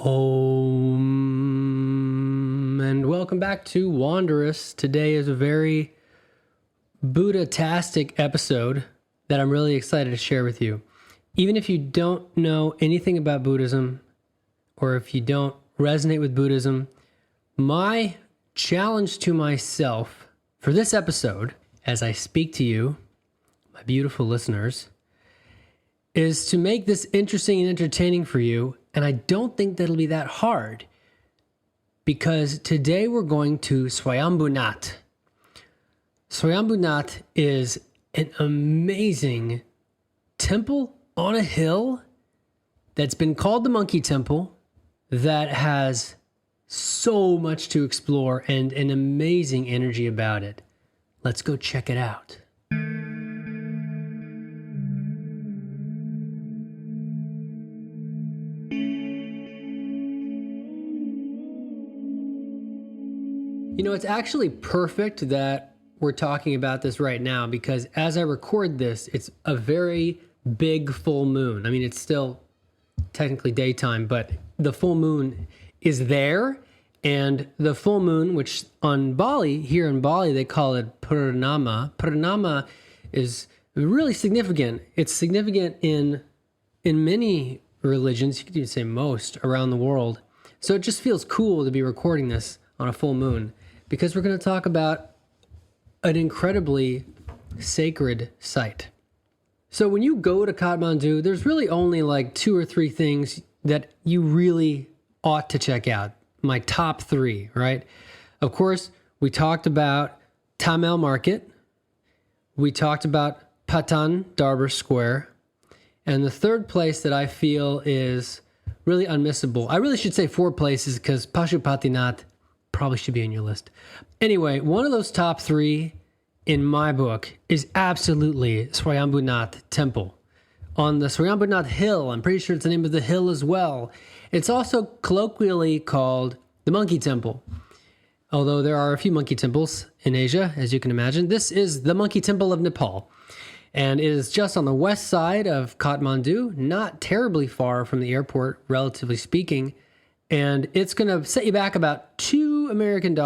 And welcome back to Wanderous. Today is a very Buddha-tastic episode that I'm really excited to share with you. Even if you don't know anything about Buddhism, or if you don't resonate with Buddhism, my challenge to myself for this episode, as I speak to you, my beautiful listeners, is to make this interesting and entertaining for you. And I don't think that'll be that hard, because today we're going to Swayambhunath. Swayambhunath is an amazing temple on a hill that's been called the Monkey Temple, that has so much to explore and an amazing energy about it. Let's go check it out. You know, it's actually perfect that we're talking about this right now, because as I record this, it's a very big full moon. I mean, it's still technically daytime, but the full moon is there. And the full moon, which on Bali, here in Bali, they call it Purnama. Purnama is really significant. It's significant in many religions, you could even say most, around the world. So it just feels cool to be recording this on a full moon, because we're going to talk about an incredibly sacred site. So when you go to Kathmandu, there's really only like 2 or 3 things that you really ought to check out. My top 3, right? Of course, we talked about Tamil Market. We talked about Patan Darbar Square. And the third place that I feel is really unmissable. I really should say 4 places, because Pashupatinath probably should be on your list. Anyway, one of those top 3 in my book is absolutely Swayambhunath Temple. On the Swayambhunath Hill, I'm pretty sure it's the name of the hill as well. It's also colloquially called the Monkey Temple. Although there are a few monkey temples in Asia, as you can imagine. This is the Monkey Temple of Nepal. And it is just on the west side of Kathmandu, not terribly far from the airport, relatively speaking. And it's going to set you back about $2 American.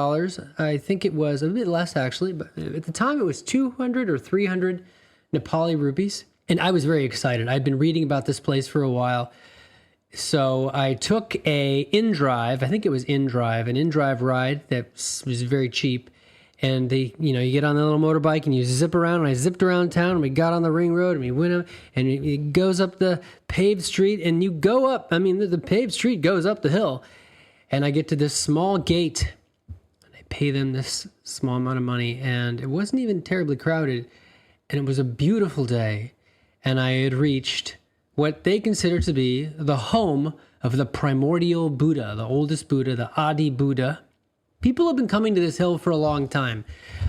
I think it was a bit less, actually, but at the time it was 200 or 300 Nepali rupees. And I was very excited. I'd been reading about this place for a while. So I took an in-drive ride that was very cheap. And you get on the little motorbike and you zip around. And I zipped around town, and we got on the ring road, and we went up, and it goes up the paved street, and you go up. I mean, the paved street goes up the hill, and I get to this small gate, and I pay them this small amount of money, and it wasn't even terribly crowded, and it was a beautiful day, and I had reached what they consider to be the home of the primordial Buddha, the oldest Buddha, the Adi Buddha. People have been coming to this hill for a long time.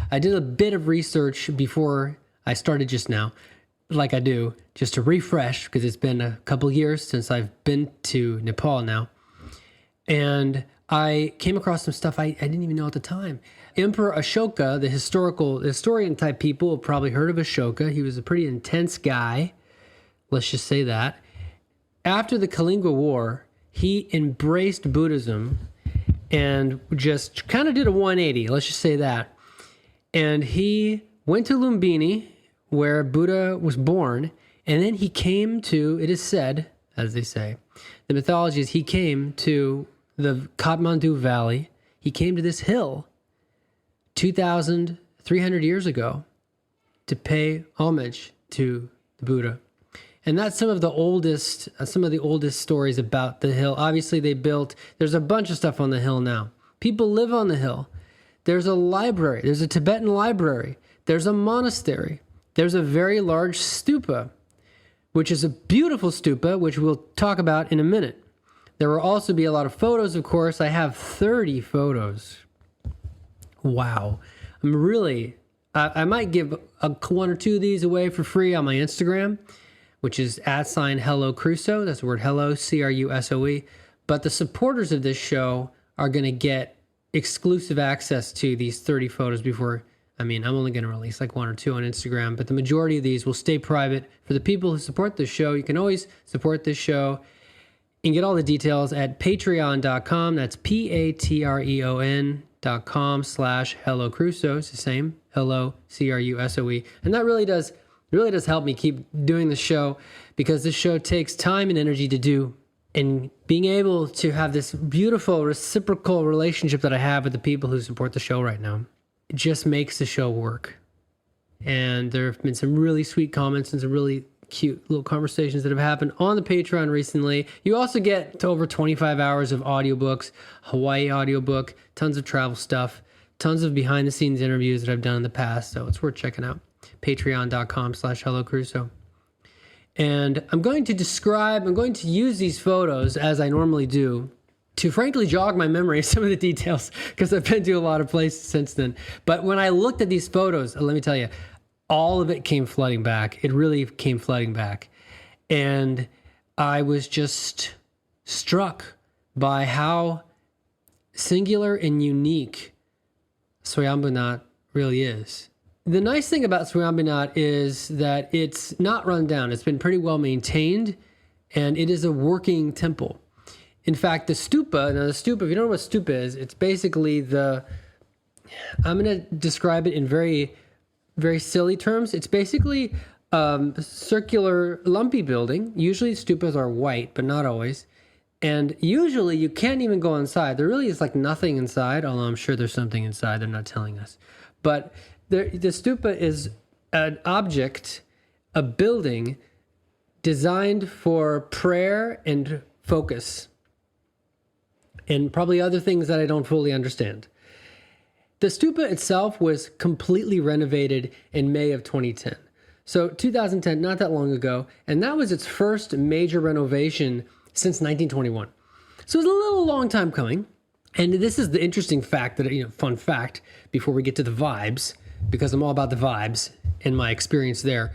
I did a bit of research before I started just now, like I do, just to refresh, because it's been a couple years since I've been to Nepal now. And I came across some stuff I didn't even know at the time. Emperor Ashoka, the historian type people have probably heard of Ashoka. He was a pretty intense guy. Let's just say that. After the Kalinga War, he embraced Buddhism and just kind of did a 180, let's just say that. And he went to Lumbini, where Buddha was born, and then he came to, it is said, as they say, the mythology is he came to the Kathmandu Valley. He came to this hill 2,300 years ago to pay homage to the Buddha. And that's some of the oldest stories about the hill. Obviously, there's a bunch of stuff on the hill now. People live on the hill. There's a library. There's a Tibetan library. There's a monastery. There's a very large stupa, which is a beautiful stupa, which we'll talk about in a minute. There will also be a lot of photos, of course. I have 30 photos. Wow. I might give 1 or 2 of these away for free on my Instagram, which is @HelloCrusoe. That's the word hello, CRUSOE. But the supporters of this show are going to get exclusive access to these 30 photos before, I'm only going to release like 1 or 2 on Instagram, but the majority of these will stay private. For the people who support this show, you can always support this show can get all the details at patreon.com. That's patreon.com/Hello Crusoe. It's the same. Hello, Crusoe. And that really does help me keep doing the show, because this show takes time and energy to do. And being able to have this beautiful reciprocal relationship that I have with the people who support the show right now, it just makes the show work. And there have been some really sweet comments and some really cute little conversations that have happened on the Patreon recently. You also get to over 25 hours of audiobooks, Hawaii audiobook, tons of travel stuff, tons of behind the scenes interviews that I've done in the past. So it's worth checking out. Patreon.com/Hello Crusoe. And I'm going to use these photos, as I normally do, to frankly jog my memory of some of the details, because I've been to a lot of places since then. But when I looked at these photos, let me tell you, all of it came flooding back. It really came flooding back. And I was just struck by how singular and unique Swayambhunath really is. The nice thing about Swayambhunath is that it's not run down. It's been pretty well maintained, and it is a working temple. In fact, the stupa, if you don't know what stupa is, it's basically I'm going to describe it in very, very silly terms. It's basically a circular, lumpy building. Usually stupas are white, but not always. And usually you can't even go inside. There really is like nothing inside, although I'm sure there's something inside they're not telling us. But the stupa is an object, a building designed for prayer and focus, and probably other things that I don't fully understand. The stupa itself was completely renovated in May of 2010. So 2010, not that long ago, and that was its first major renovation since 1921. So it was a long time coming. And this is the interesting fact that, fun fact, before we get to the vibes, because I'm all about the vibes and my experience there.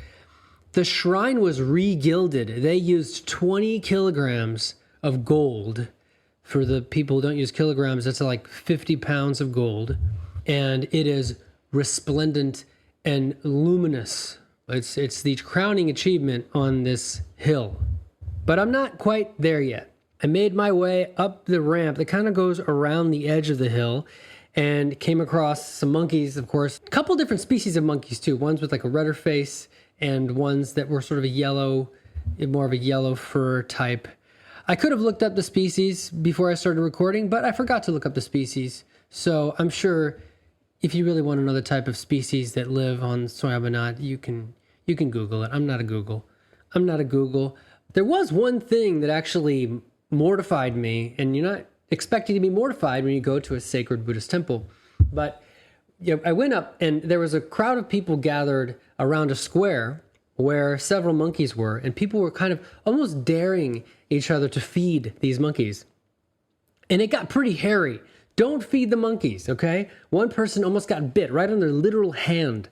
The shrine was re-gilded. They used 20 kilograms of gold. For the people who don't use kilograms, that's like 50 pounds of gold. And it is resplendent and luminous. It's the crowning achievement on this hill. But I'm not quite there yet. I made my way up the ramp that kind of goes around the edge of the hill, and came across some monkeys, of course. A couple different species of monkeys too. Ones with like a redder face, and ones that were sort of more of a yellow fur type. I could have looked up the species before I started recording, but I forgot to look up the species. So I'm sure if you really want to know the type of species that live on Swayambhunath, you can Google it. I'm not a Google. There was one thing that actually mortified me, and you're not expecting to be mortified when you go to a sacred Buddhist temple. But I went up, and there was a crowd of people gathered around a square where several monkeys were, and people were kind of almost daring each other to feed these monkeys. And it got pretty hairy. Don't feed the monkeys, okay? One person almost got bit right on their literal hand.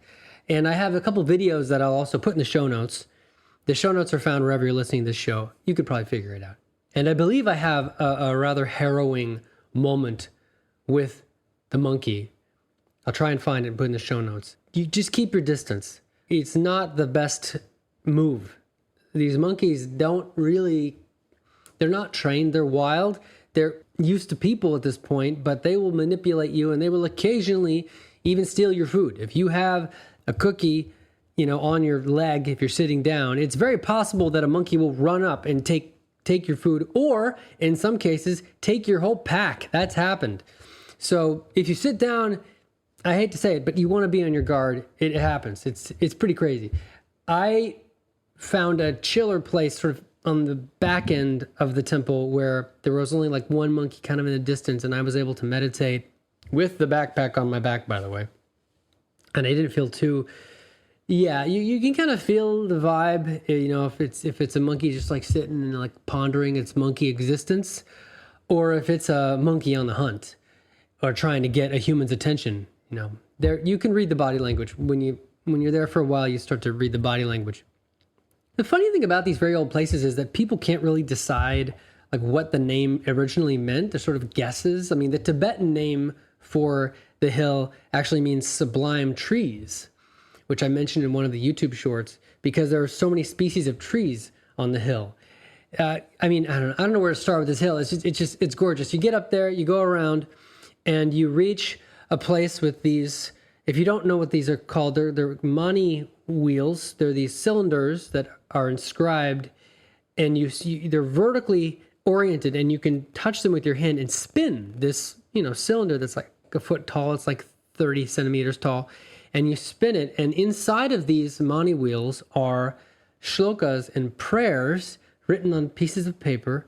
And I have a couple videos that I'll also put in the show notes. The show notes are found wherever you're listening to this show. You could probably figure it out. And I believe I have a rather harrowing moment with the monkey. I'll try and find it and put in the show notes. You just keep your distance. It's not the best move. These monkeys they're not trained. They're wild. They're used to people at this point, but they will manipulate you, and they will occasionally even steal your food. If you have a cookie, on your leg, if you're sitting down, it's very possible that a monkey will run up and take your food, or in some cases, take your whole pack. That's happened. So if you sit down, I hate to say it, but you want to be on your guard. It happens. It's pretty crazy. I found a chiller place sort of on the back end of the temple where there was only like one monkey kind of in the distance, and I was able to meditate with the backpack on my back, by the way. And I didn't feel too... Yeah, you can kind of feel the vibe, if it's a monkey just like sitting and like pondering its monkey existence, or if it's a monkey on the hunt or trying to get a human's attention. There you can read the body language. When you're there for a while, you start to read the body language. The funny thing about these very old places is that people can't really decide like what the name originally meant. They're sort of guesses. I mean, the Tibetan name for the hill actually means sublime trees, which I mentioned in one of the YouTube shorts, because there are so many species of trees on the hill. I mean, I don't know where to start with this hill. It's gorgeous. You get up there, you go around, and you reach a place with these. If you don't know what these are called, they're mani wheels. They're these cylinders that are inscribed, and they're vertically oriented, and you can touch them with your hand and spin this, cylinder that's like a foot tall. It's like 30 centimeters tall, and you spin it. And inside of these mani wheels are shlokas and prayers written on pieces of paper.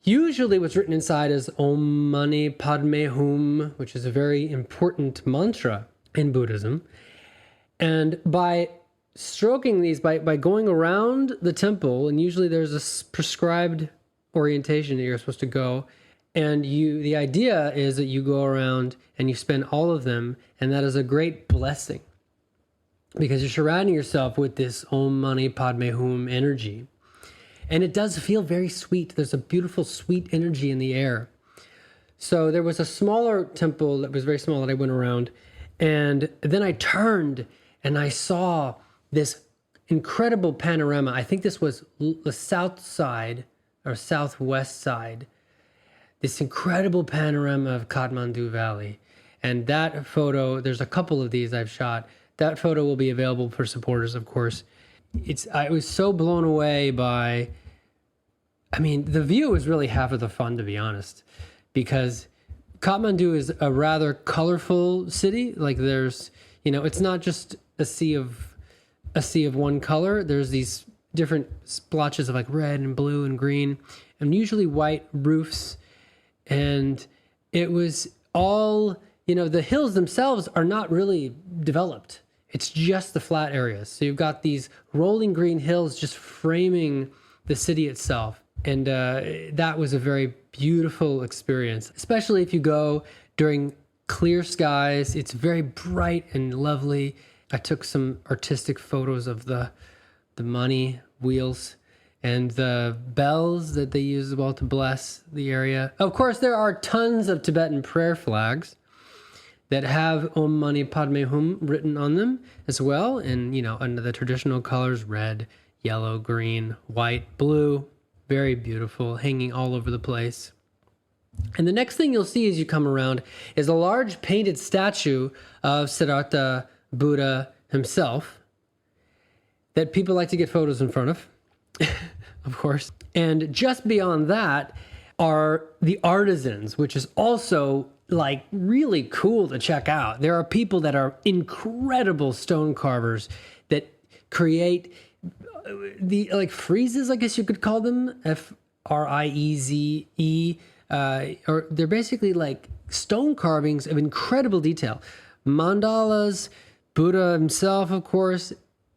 Usually what's written inside is Om Mani Padme Hum, which is a very important mantra in Buddhism. And by stroking these, by going around the temple, and usually there's a prescribed orientation that you're supposed to go, and the idea is that you go around and you spend all of them, and that is a great blessing because you're surrounding yourself with this Om Mani Padme Hum energy. And it does feel very sweet. There's a beautiful, sweet energy in the air. So there was a smaller temple that was very small that I went around. And then I turned and I saw this incredible panorama. I think this was the south side or southwest side. This incredible panorama of Kathmandu Valley. And that photo, there's a couple of these I've shot. That photo will be available for supporters, of course. I was so blown away by, the view is really half of the fun, to be honest, because Kathmandu is a rather colorful city. Like there's, it's not just a sea of one color. There's these different splotches of like red and blue and green, and usually white roofs. And it was all, the hills themselves are not really developed. It's just the flat areas. So you've got these rolling green hills just framing the city itself. And that was a very beautiful experience, especially if you go during clear skies. It's very bright and lovely. I took some artistic photos of the mani wheels and the bells that they use as well to bless the area. Of course, there are tons of Tibetan prayer flags that have Om Mani Padme Hum written on them as well. And, under the traditional colors, red, yellow, green, white, blue, very beautiful, hanging all over the place. And the next thing you'll see as you come around is a large painted statue of Siddhartha Buddha himself that people like to get photos in front of, of course. And just beyond that are the artisans, which is also like really cool to check out. There are people that are incredible stone carvers that create the friezes, I guess you could call them, Frieze, or they're basically like stone carvings of incredible detail. Mandalas, Buddha himself, of course,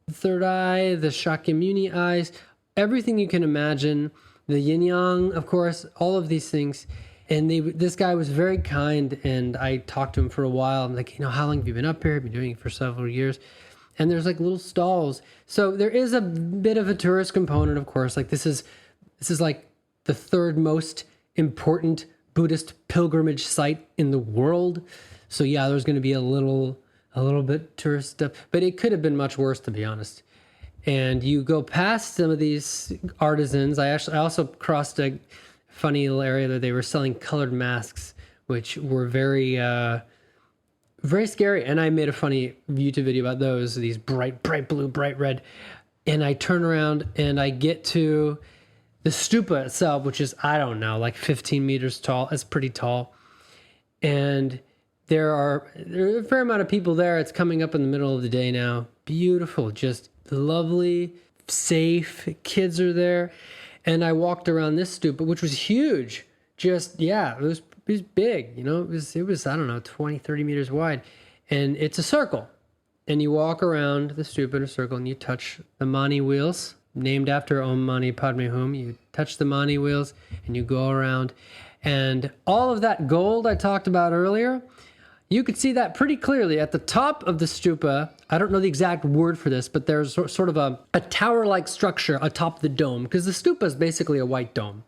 the third eye, the Shakyamuni eyes, everything you can imagine, the yin yang, of course, all of these things. And this guy was very kind, and I talked to him for a while. I'm like, how long have you been up here? I've been doing it for several years. And there's like little stalls. So there is a bit of a tourist component, of course. Like this is like the third most important Buddhist pilgrimage site in the world. So yeah, there's going to be a little bit tourist stuff, but it could have been much worse, to be honest. And you go past some of these artisans. I also crossed a funny little area that they were selling colored masks, which were very, very scary. And I made a funny YouTube video about those, these bright blue, bright red. And I turn around and I get to the stupa itself, which is, I don't know, like 15 meters tall. It's pretty tall. And there are a fair amount of people there. It's coming up in the middle of the day now. Beautiful, just lovely, safe. Kids are there. And I walked around this stupa, which was huge. Just, yeah, it was big, it was, I don't know, 20, 30 meters wide. And it's a circle. And you walk around the stupa in a circle and you touch the mani wheels, named after Om Mani Padme Hum. You touch the mani wheels and you go around. And all of that gold I talked about earlier, you could see that pretty clearly at the top of the stupa. I don't know the exact word for this, but there's sort of a tower-like structure atop the dome, because the stupa is basically a white dome.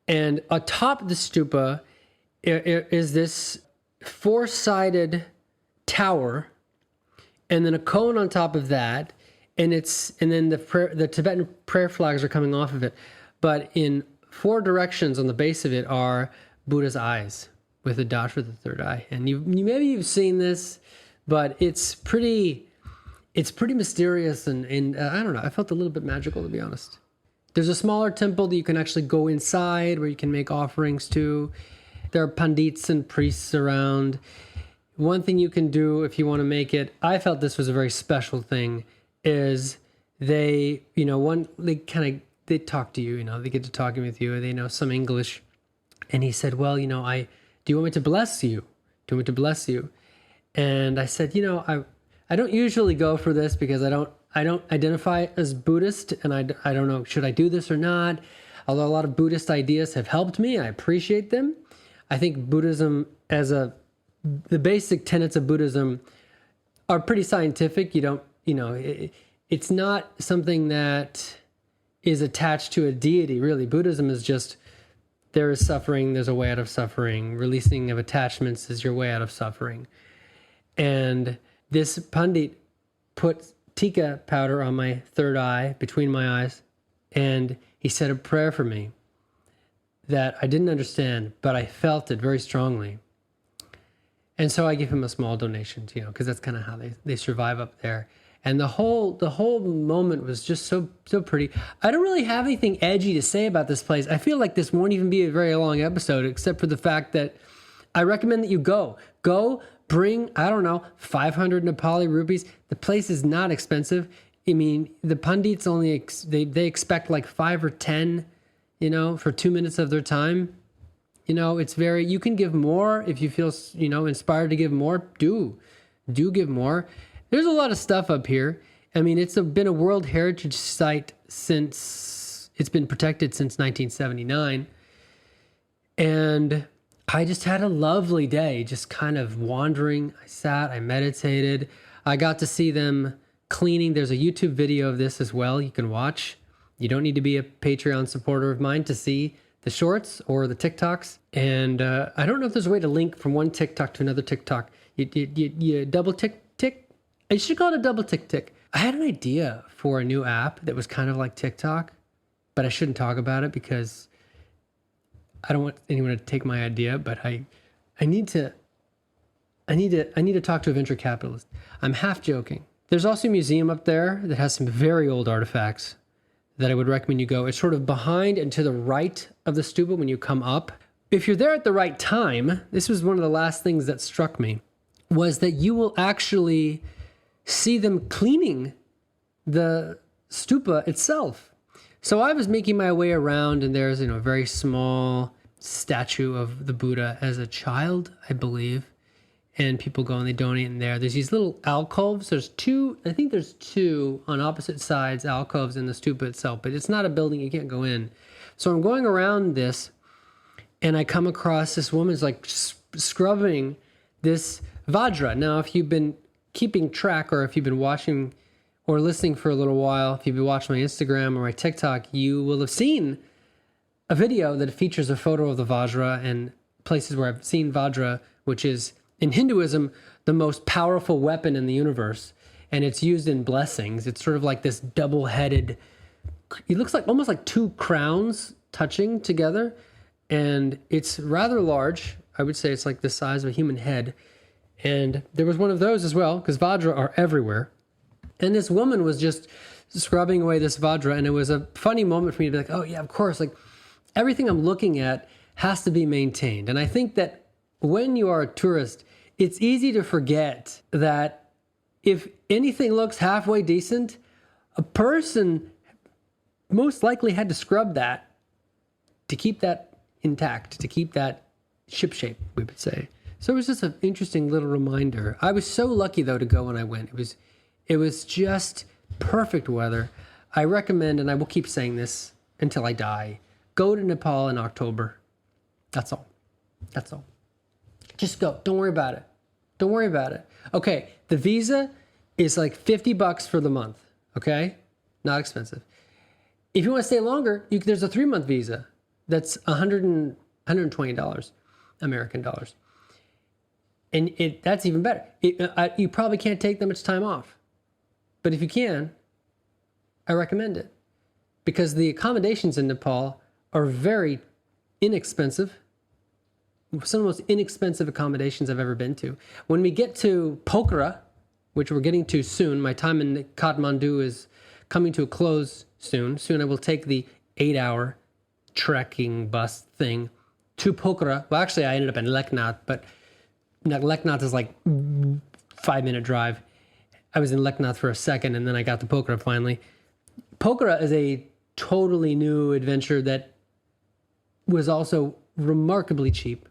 And atop the stupa is this four-sided tower, and then a cone on top of that, and then the Tibetan prayer flags are coming off of it. But in 4 directions on the base of it are Buddha's eyes with a dot for the third eye. And maybe you've seen this, but it's pretty mysterious and I don't know. I felt a little bit magical, to be honest. There's a smaller temple that you can actually go inside where you can make offerings to. There are pandits and priests around. One thing you can do if you want to make it, I felt this was a very special thing, is they talk to you, they get to talking with you, and they know some English. And he said, well, do you want me to bless you? Do you want me to bless you? And I said, I don't usually go for this because I don't identify as Buddhist, and I don't know, should I do this or not? Although a lot of Buddhist ideas have helped me, I appreciate them. I think Buddhism the basic tenets of Buddhism are pretty scientific. It's not something that is attached to a deity, really. Buddhism is just, there is suffering, there's a way out of suffering. Releasing of attachments is your way out of suffering. And this Pandit put tika powder on my third eye, between my eyes, and he said a prayer for me that I didn't understand, but I felt it very strongly. And so I gave him a small donation, because that's kind of how they survive up there. And the whole moment was just so pretty. I don't really have anything edgy to say about this place. I feel like this won't even be a very long episode, except for the fact that I recommend that you go. Bring, 500 Nepali rupees. The place is not expensive. I mean, the Pandits only, they expect like 5 or 10, for 2 minutes of their time. It's you can give more if you feel, inspired to give more. Do give more. There's a lot of stuff up here. I mean, it's been a World Heritage Site it's been protected since 1979. And I just had a lovely day, just kind of wandering. I sat, I meditated. I got to see them cleaning. There's a YouTube video of this as well you can watch. You don't need to be a Patreon supporter of mine to see the shorts or the TikToks. And I don't know if there's a way to link from one TikTok to another TikTok. You double tick. I should call it a double tick. I had an idea for a new app that was kind of like TikTok, but I shouldn't talk about it because I don't want anyone to take my idea. But I need to talk to a venture capitalist. I'm half joking. There's also a museum up there that has some very old artifacts that I would recommend you go. It's sort of behind and to the right of the stupa when you come up. If you're there at the right time, this was one of the last things that struck me, was that you will actually see them cleaning the stupa itself. So I was making my way around, and there's a very small statue of the Buddha as a child, I believe. And people go and they donate in there. There's these little alcoves. There's two on opposite sides, alcoves in the stupa itself, but it's not a building, you can't go in. So I'm going around this, and I come across this woman's like scrubbing this Vajra. Now, if you've been keeping track, or if you've been watching or listening for a little while, if you've been watching my Instagram or my TikTok, you will have seen a video that features a photo of the Vajra and places where I've seen Vajra, which is, in Hinduism, the most powerful weapon in the universe. And it's used in blessings. It's sort of like this double-headed, it looks like almost like 2 crowns touching together. And it's rather large. I would say it's like the size of a human head. And there was one of those as well, because Vajra are everywhere. And this woman was just scrubbing away this Vajra. And it was a funny moment for me to be like, oh yeah, of course. Like everything I'm looking at has to be maintained. And I think that when you are a tourist, it's easy to forget that if anything looks halfway decent, a person most likely had to scrub that to keep that intact, to keep that shipshape, we would say. So it was just an interesting little reminder. I was so lucky, though, to go when I went. It was just perfect weather. I recommend, and I will keep saying this until I die, go to Nepal in October. That's all. Just go. Don't worry about it. Okay, the visa is like $50 for the month, okay? Not expensive. If you want to stay longer, there's a 3-month visa that's $120 American dollars. And that's even better. You probably can't take that much time off. But if you can, I recommend it because the accommodations in Nepal are very inexpensive. Some of the most inexpensive accommodations I've ever been to. When we get to Pokhara, which we're getting to soon, my time in Kathmandu is coming to a close soon. Soon I will take the 8-hour trekking bus thing to Pokhara. Well, actually, I ended up in Leknath, but Leknath is like 5-minute drive. I was in Leknath for a second, and then I got to Pokhara finally. Pokhara is a totally new adventure that was also remarkably cheap.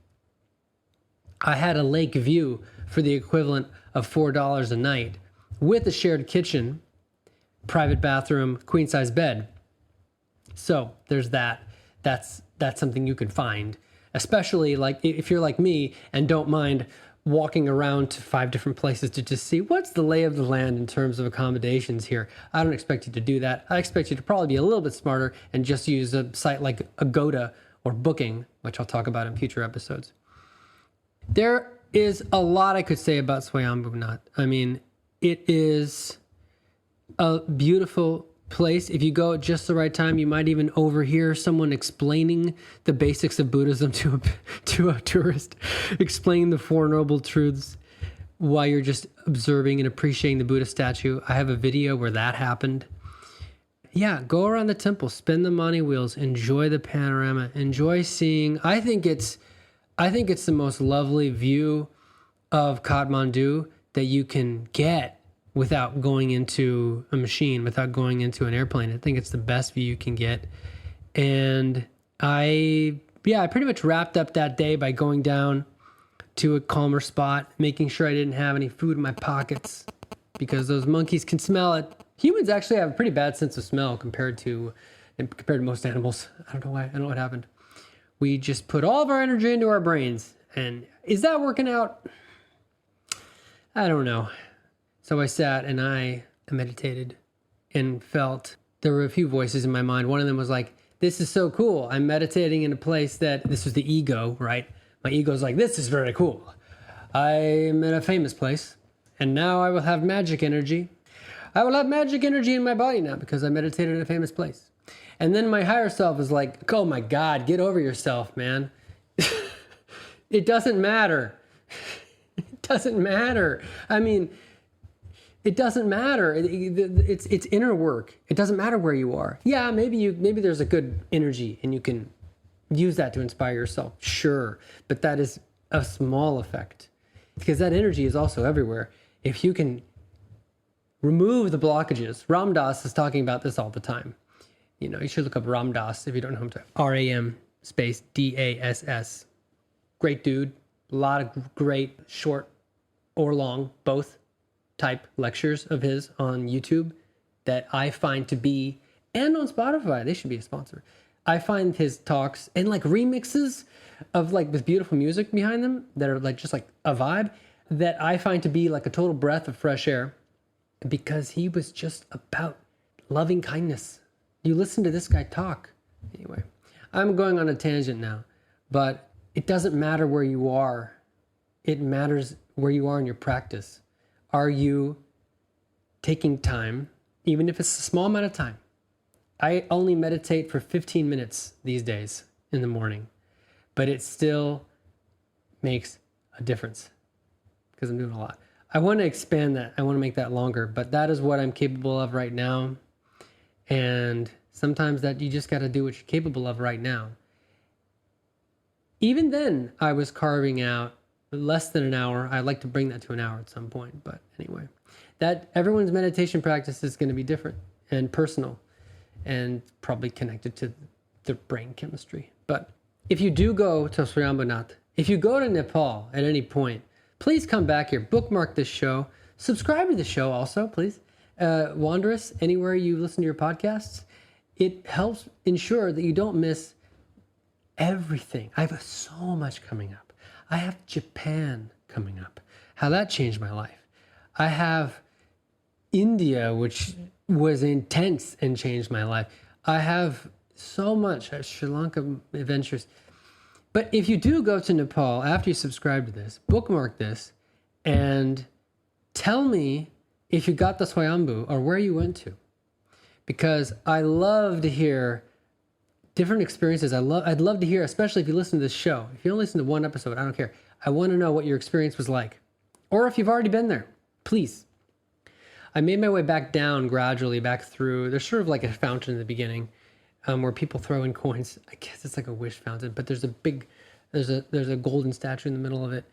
I had a lake view for the equivalent of $4 a night with a shared kitchen, private bathroom, queen-size bed. So there's that. That's something you can find, especially like if you're like me and don't mind walking around to 5 different places to just see what's the lay of the land in terms of accommodations here. I don't expect you to do that. I expect you to probably be a little bit smarter and just use a site like Agoda or Booking, which I'll talk about in future episodes. There is a lot I could say about Swayambhunath. I mean, it is a beautiful place. If you go at just the right time, you might even overhear someone explaining the basics of Buddhism to a tourist, explaining the Four Noble Truths while you're just observing and appreciating the Buddha statue. I have a video where that happened. Yeah, go around the temple, spin the mani wheels, enjoy the panorama, enjoy seeing. I think it's the most lovely view of Kathmandu that you can get without going into a machine, without going into an airplane. I think it's the best view you can get. And I pretty much wrapped up that day by going down to a calmer spot, making sure I didn't have any food in my pockets because those monkeys can smell it. Humans actually have a pretty bad sense of smell compared to most animals. I don't know why. I don't know what happened. We just put all of our energy into our brains. And is that working out? I don't know. So I sat and I meditated and felt there were a few voices in my mind. One of them was like, this is so cool. I'm meditating in a place that, this was the ego, right? My ego's like, this is very cool. I'm in a famous place and now I will have magic energy. I will have magic energy in my body now because I meditated in a famous place. And then my higher self is like, oh my God, get over yourself, man. It doesn't matter. It doesn't matter. I mean, it doesn't matter. It's inner work. It doesn't matter where you are. Yeah, maybe there's a good energy and you can use that to inspire yourself. Sure, but that is a small effect because that energy is also everywhere. If you can remove the blockages, Ram Dass is talking about this all the time. You know, you should look up Ram Dass if you don't know him. RAM space DASS. Great dude. A lot of great short or long, both type lectures of his on YouTube that I find to be, and on Spotify, they should be a sponsor. I find his talks and like remixes of like with beautiful music behind them that are like just like a vibe that I find to be like a total breath of fresh air because he was just about loving kindness. You listen to this guy talk. Anyway, I'm going on a tangent now, but it doesn't matter where you are. It matters where you are in your practice. Are you taking time, even if it's a small amount of time? I only meditate for 15 minutes these days in the morning, but it still makes a difference because I'm doing a lot. I want to expand that. I want to make that longer, but that is what I'm capable of right now. And sometimes that you just got to do what you're capable of right now. Even then, I was carving out less than an hour. I'd like to bring that to an hour at some point. But anyway, that everyone's meditation practice is going to be different and personal and probably connected to the brain chemistry. But if you do go to Swayambhunath, if you go to Nepal at any point, please come back here, bookmark this show, subscribe to the show also, please. Wanderous, anywhere you listen to your podcasts, it helps ensure that you don't miss everything. I have so much coming up. I have Japan coming up. How that changed my life. I have India, which was intense and changed my life. I have so much Sri Lanka adventures. But if you do go to Nepal after you subscribe to this, bookmark this and tell me if you got the Swayambhu or where you went to. because I love to hear different experiences. I'd love to hear, especially if you listen to this show. If you don't listen to one episode, I don't care. I want to know what your experience was like. Or if you've already been there, please. I made my way back down gradually, back through. There's sort of like a fountain in the beginning where people throw in coins. I guess it's like a wish fountain, but there's a golden statue in the middle of it.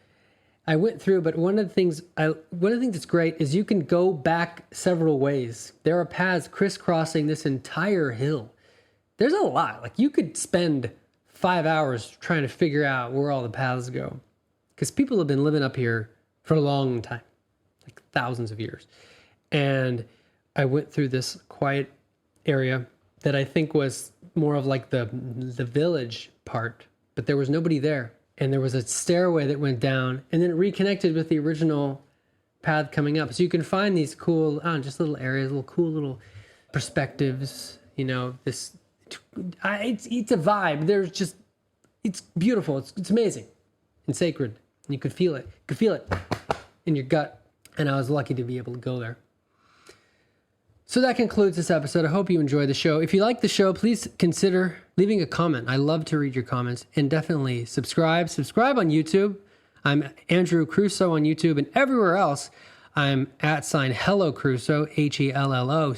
I went through, but one of the things that's great is you can go back several ways. There are paths crisscrossing this entire hill. There's a lot. Like you could spend 5 hours trying to figure out where all the paths go, because people have been living up here for a long time, like thousands of years. And I went through this quiet area that I think was more of like the village part, but there was nobody there. And there was a stairway that went down and then it reconnected with the original path coming up. So you can find these cool, just little areas, cool little perspectives, it's a vibe. It's beautiful. It's amazing and sacred. And you could feel it. You could feel it in your gut. And I was lucky to be able to go there. So that concludes this episode. I hope you enjoyed the show. If you like the show, please consider leaving a comment. I love to read your comments, and definitely subscribe. Subscribe on YouTube. I'm Andrew Crusoe on YouTube, and everywhere else, I'm @ Hello Crusoe, HELLOCRUSOE.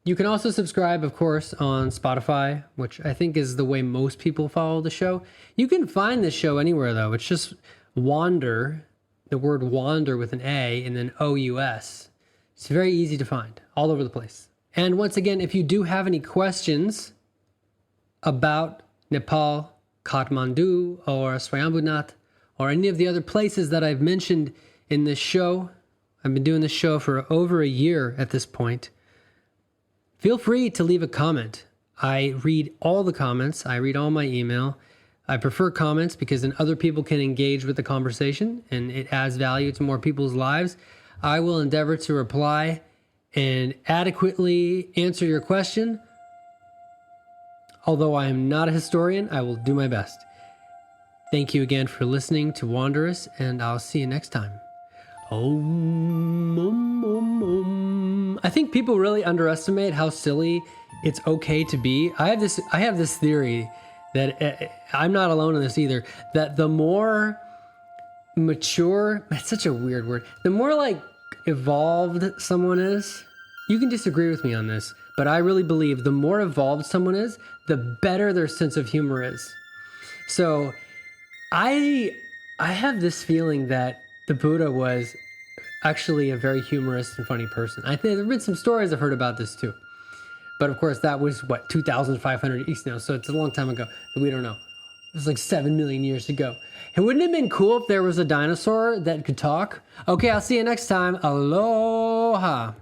You can also subscribe, of course, on Spotify, which I think is the way most people follow the show. You can find this show anywhere, though. It's just Wander, the word wander with an A and then OUS. It's very easy to find all over the place. And once again, if you do have any questions about Nepal, Kathmandu, or Swayambhunath, or any of the other places that I've mentioned in this show, I've been doing this show for over a year at this point, feel free to leave a comment. I read all the comments. I read all my email. I prefer comments because then other people can engage with the conversation and it adds value to more people's lives. I will endeavor to reply and adequately answer your question. Although I am not a historian, I will do my best. Thank you again for listening to Wanderous, and I'll see you next time. Om, om, om, om. I think people really underestimate how silly it's okay to be. I have this theory that I'm not alone in this either, that the more mature, it's such a weird word, the more like evolved someone is, you can disagree with me on this, but I really believe the more evolved someone is, the better their sense of humor is. So I have this feeling that the Buddha was actually a very humorous and funny person. I think there have been some stories I've heard about this too. But of course, that was, 2,500 East now, so it's a long time ago. We don't know. It was like 7 million years ago. And wouldn't it have been cool if there was a dinosaur that could talk? Okay, I'll see you next time. Aloha.